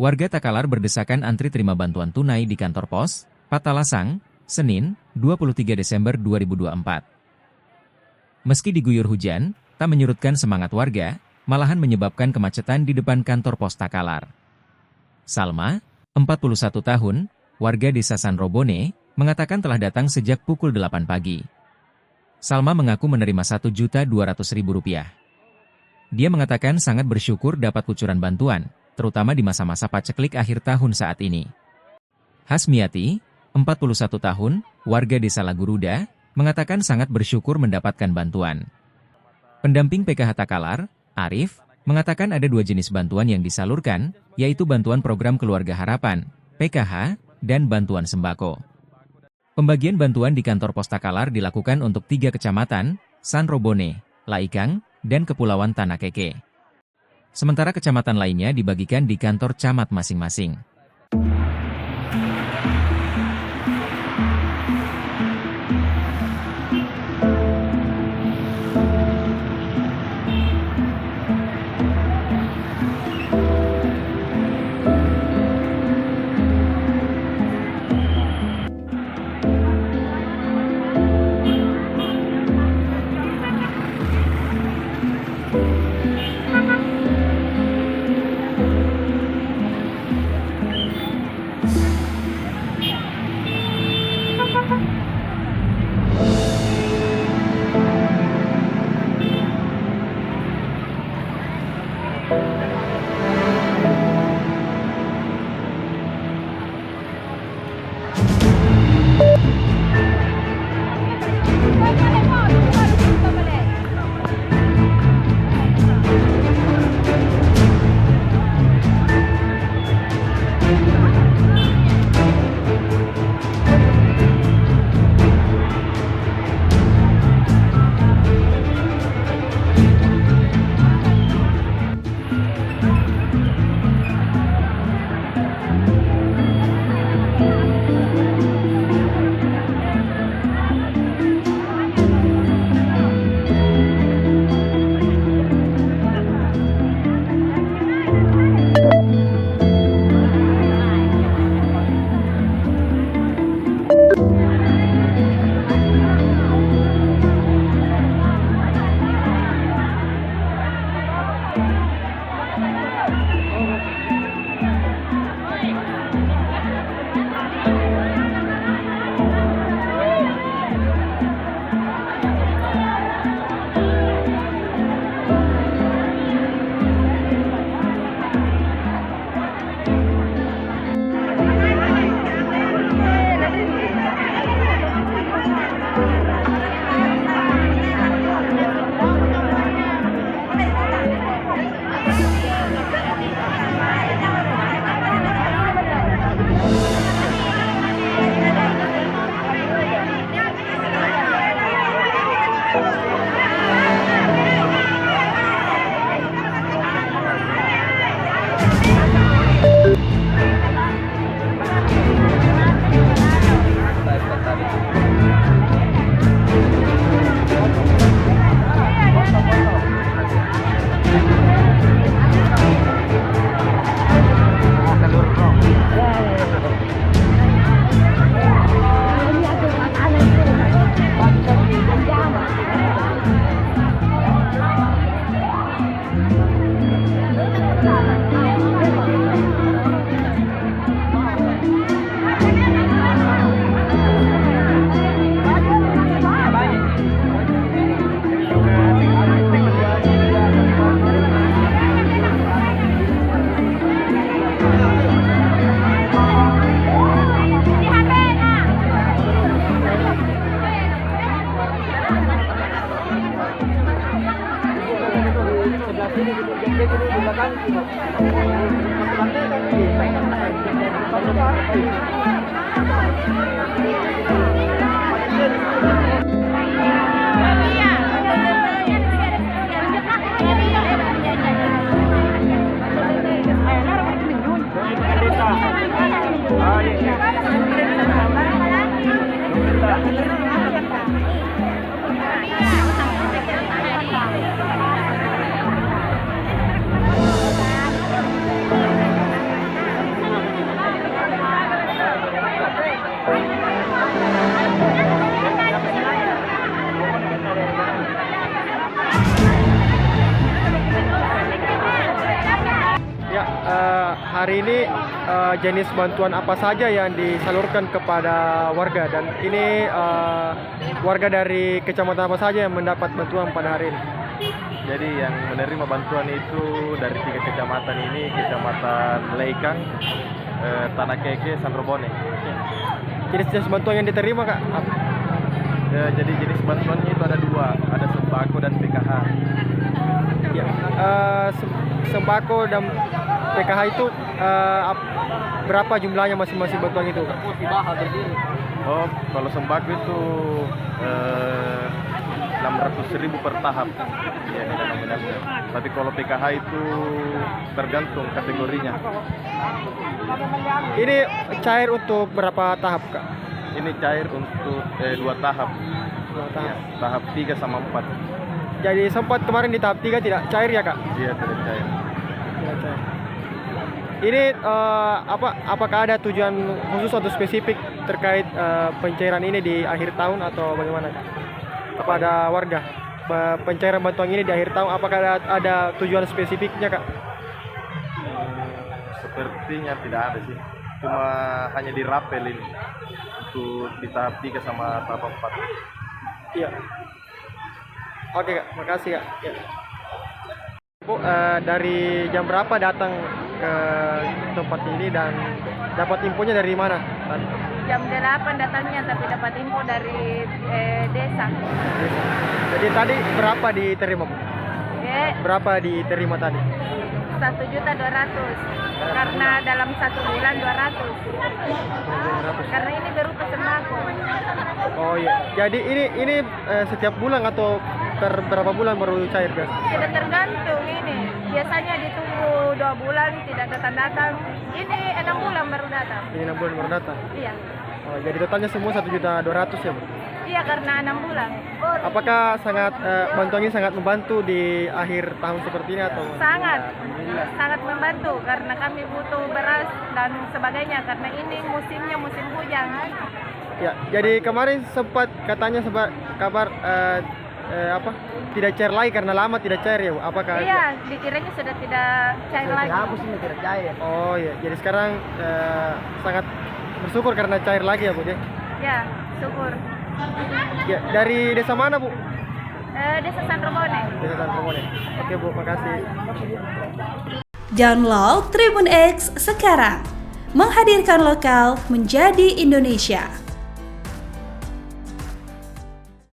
Warga Takalar berdesakan antri terima bantuan tunai di kantor pos, Patalasang, Senin, 23 Desember 2024. Meski diguyur hujan, tak menyurutkan semangat warga, malahan menyebabkan kemacetan di depan kantor pos Takalar. Salma, 41 tahun, warga desa Sanrobone, mengatakan telah datang sejak pukul 8 pagi. Salma mengaku menerima Rp1.200.000. Dia mengatakan sangat bersyukur dapat kucuran bantuan, terutama di masa-masa paceklik akhir tahun saat ini. Hasmiati, 41 tahun, warga desa Laguruda, mengatakan sangat bersyukur mendapatkan bantuan. Pendamping PKH Takalar, Arif, mengatakan ada dua jenis bantuan yang disalurkan, yaitu bantuan program Keluarga Harapan, PKH, dan bantuan sembako. Pembagian bantuan di kantor pos Takalar dilakukan untuk 3 kecamatan, Sanrobone, Laikang, dan Kepulauan Tanah Keke. Sementara kecamatan lainnya dibagikan di kantor camat masing-masing. hari ini jenis bantuan apa saja yang disalurkan kepada warga, dan ini warga dari kecamatan apa saja yang mendapat bantuan pada hari ini? Jadi yang menerima bantuan itu dari 3 kecamatan ini, Kecamatan Leikang, Tanah Keke, Sandrobone. Jenis-jenis bantuan yang diterima, Kak? Apa? Jadi jenis bantuannya itu ada 2, ada sembako dan PKH. Ya, sembako dan PKH itu berapa jumlahnya masing-masing bantuan itu, Kak? Oh, kalau sembako itu 600.000 per tahap. Ya, ini nominalnya. Tapi kalau PKH itu tergantung kategorinya. Ini cair untuk berapa tahap, Kak? Ini cair untuk 2 tahap. 2 tahap. Ya, tahap 3 sama 4. Jadi sempat kemarin di tahap 3 tidak cair ya, Kak? Iya, tidak cair. Tidak cair. Ini apakah ada tujuan khusus atau spesifik terkait pencairan ini di akhir tahun atau bagaimana, Kak? Kepada warga, pencairan bantuan ini di akhir tahun, apakah ada tujuan spesifiknya, Kak? Sepertinya tidak ada sih, cuma hanya dirapel ini untuk di tahap 3 sama tahap 4. Iya. Oke, Kak, makasih, Kak. Ya. Bu, dari jam berapa datang ke tempat ini dan dapat infonya dari mana? Jam 8 datangnya, tapi dapat info dari desa. Jadi tadi berapa diterima, Bu? Berapa diterima tadi? 1.200.000 karena dalam 1 bulan 200. Karena ini berupa sembako. Oh iya. Jadi ini setiap bulan atau per berapa bulan baru cair, guys? Tidak tergantung ini. Biasanya ditunggu 2 bulan tidak datang-datang. Ini 6 bulan baru datang. Ini 6 bulan baru datang. Iya. Oh, jadi totalnya semua 1.200.000 ya, Bu? Iya, karena 6 bulan. Apakah bantuan ini sangat membantu di akhir tahun seperti ini atau? Sangat membantu karena kami butuh beras dan sebagainya karena ini musimnya musim hujan. Ya, jadi kemarin sempat katanya kabar tidak cair lagi karena lama tidak cair ya, Bu? Apakah? Iya, dikiranya sudah tidak cair lagi. Tidak cair. Oh iya, jadi sekarang sangat bersyukur karena cair lagi ya, Bu? Ya, syukur. Ya, dari desa mana, Bu? Desa Sandrobone. Desa Sandrobone. Oke, Bu, makasih. Download Tribun X sekarang, menghadirkan lokal menjadi Indonesia.